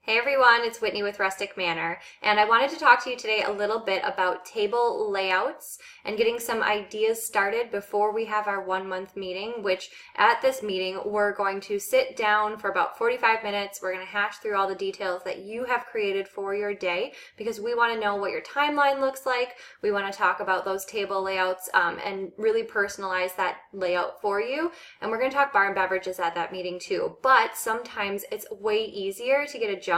Hey everyone, it's Whitney with Rustic Manor, and I wanted to talk to you today a little bit about table layouts and getting some ideas started before we have our 1 month meeting, which at this meeting we're going to sit down for about 45 minutes. We're going to hash through all the details that you have created for your day because we want to know what your timeline looks like. We want to talk about those table layouts and really personalize that layout for you. And we're going to talk bar and beverages at that meeting too, but sometimes it's way easier to get a jump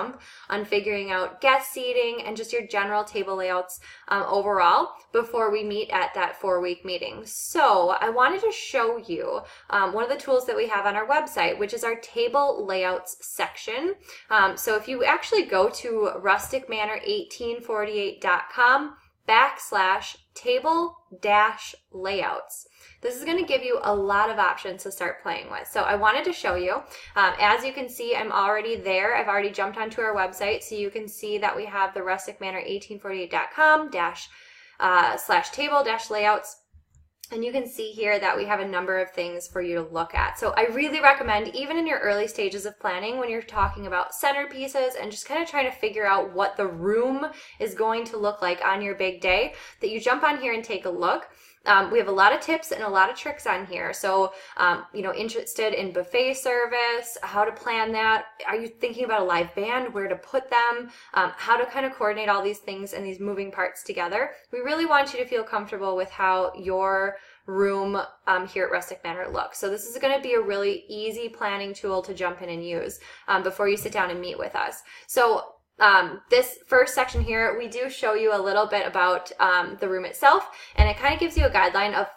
on figuring out guest seating and just your general table layouts overall before we meet at that 4-week meeting. So I wanted to show you one of the tools that we have on our website, which is our table layouts section. So if you actually go to rusticmanor1848.com/table-layouts. This is going to give you a lot of options to start playing with. So I wanted to show you. As you can see, I'm already there. I've already jumped onto our website, so you can see that we have the rusticmanor1848.com/table-layouts. And you can see here that we have a number of things for you to look at. So I really recommend, even in your early stages of planning, when you're talking about centerpieces and just kind of trying to figure out what the room is going to look like on your big day, that you jump on here and take a look. We have a lot of tips and a lot of tricks on here. So, interested in buffet service, how to plan that. Are you thinking about a live band, where to put them, how to kind of coordinate all these things and these moving parts together. We really want you to feel comfortable with how your room here at Rustic Manor looks. So this is going to be a really easy planning tool to jump in and use before you sit down and meet with us. So this first section here, we do show you a little bit about the room itself, and it kind of gives you a guideline of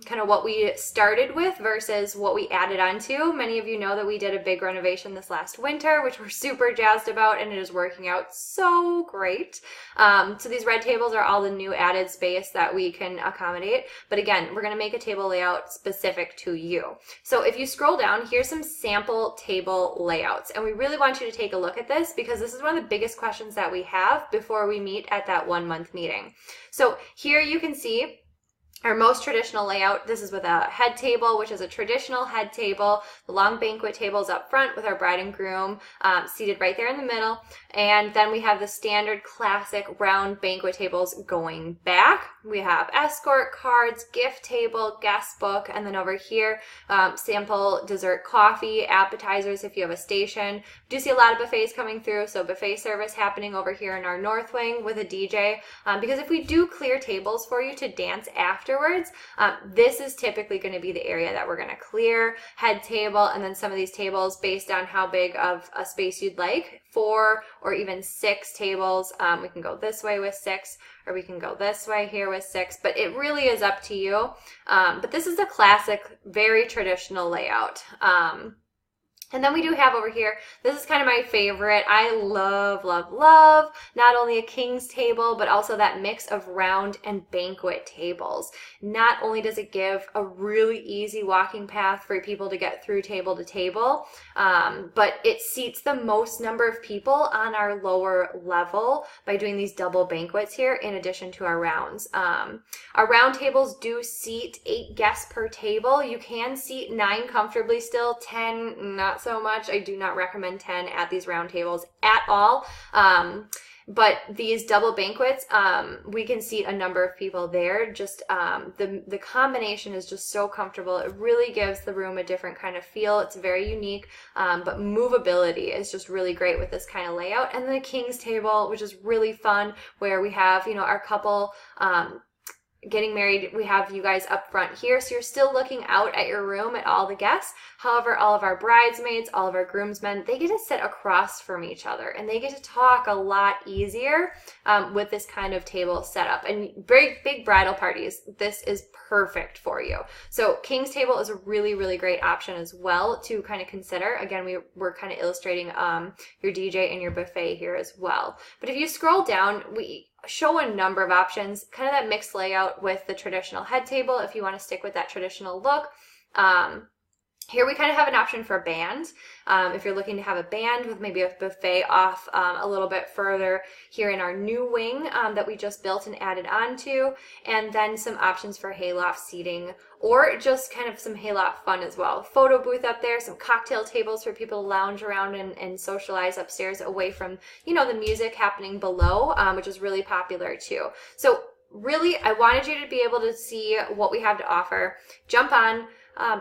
kind of what we started with versus what we added on to. Many of you know that we did a big renovation this last winter, which we're super jazzed about, and it is working out so great. So these red tables are all the new added space that we can accommodate. But again, we're going to make a table layout specific to you. So if you scroll down, here's some sample table layouts, and we really want you to take a look at this because this is one of the biggest questions that we have before we meet at that 1 month meeting. So here you can see our most traditional layout. This is with a head table, which is a traditional head table. The long banquet tables up front with our bride and groom seated right there in the middle. And then we have the standard classic round banquet tables going back. We have escort cards, gift table, guest book, and then over here, sample dessert coffee, appetizers if you have a station. We do see a lot of buffets coming through, so buffet service happening over here in our north wing with a DJ. Because if we do clear tables for you to dance afterwards, this is typically going to be the area that we're going to clear. Head table, and then some of these tables based on how big of a space you'd like, 4 or even 6 tables. We can go this way with 6, or we can go this way here with 6, but it really is up to you. But this is a classic, very traditional layout. And then we do have over here, this is kind of my favorite. I love, love, love not only a king's table, but also that mix of round and banquet tables. Not only does it give a really easy walking path for people to get through table to table, but it seats the most number of people on our lower level by doing these double banquets here in addition to our rounds. Our round tables do seat 8 guests per table. You can seat 9 comfortably still, 10 not so much. I do not recommend 10 at these round tables at all. But these double banquets, we can seat a number of people there. Just the combination is just so comfortable. It really gives the room a different kind of feel. It's very unique, but movability is just really great with this kind of layout. And then the king's table, which is really fun, where we have, our couple getting married. We have you guys up front here, so you're still looking out at your room at all the guests. However, all of our bridesmaids, all of our groomsmen, they get to sit across from each other, and they get to talk a lot easier with this kind of table setup. And very big bridal parties, this is perfect for you. So king's table is a really, really great option as well to kind of consider. Again, we're kind of illustrating your DJ and your buffet here as well. But if you scroll down, we show a number of options, kind of that mixed layout with the traditional head table if you want to stick with that traditional look. Here we kind of have an option for a band. If you're looking to have a band with maybe a buffet off a little bit further here in our new wing that we just built and added onto, and then some options for hayloft seating or just kind of some hayloft fun as well. Photo booth up there, some cocktail tables for people to lounge around and socialize upstairs away from, you know, the music happening below, which is really popular too. So really, I wanted you to be able to see what we have to offer. Jump on,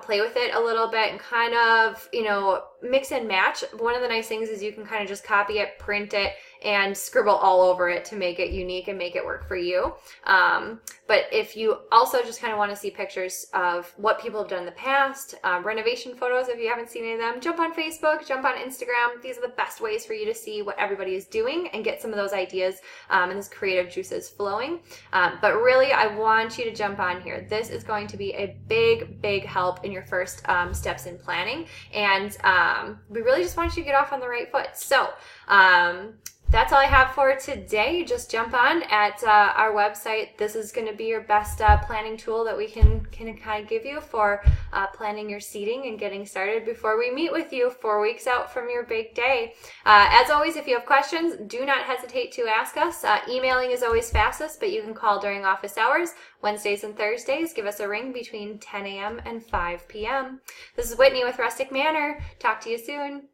play with it a little bit and kind of, you know, mix and match. One of the nice things is you can kind of just copy it, print it, and scribble all over it to make it unique and make it work for you. But if you also just kind of want to see pictures of what people have done in the past, renovation photos, if you haven't seen any of them, jump on Facebook, jump on Instagram. These are the best ways for you to see what everybody is doing and get some of those ideas and those creative juices flowing. But really, I want you to jump on here. This is going to be a big, big help in your first steps in planning. And we really just want you to get off on the right foot. So, that's all I have for today. Just jump on at our website. This is going to be your best planning tool that we can kind of give you for planning your seating and getting started before we meet with you 4 weeks out from your big day. As always, if you have questions, do not hesitate to ask us. Emailing is always fastest, but you can call during office hours. Wednesdays and Thursdays, give us a ring between 10 a.m. and 5 p.m. This is Whitney with Rustic Manor. Talk to you soon.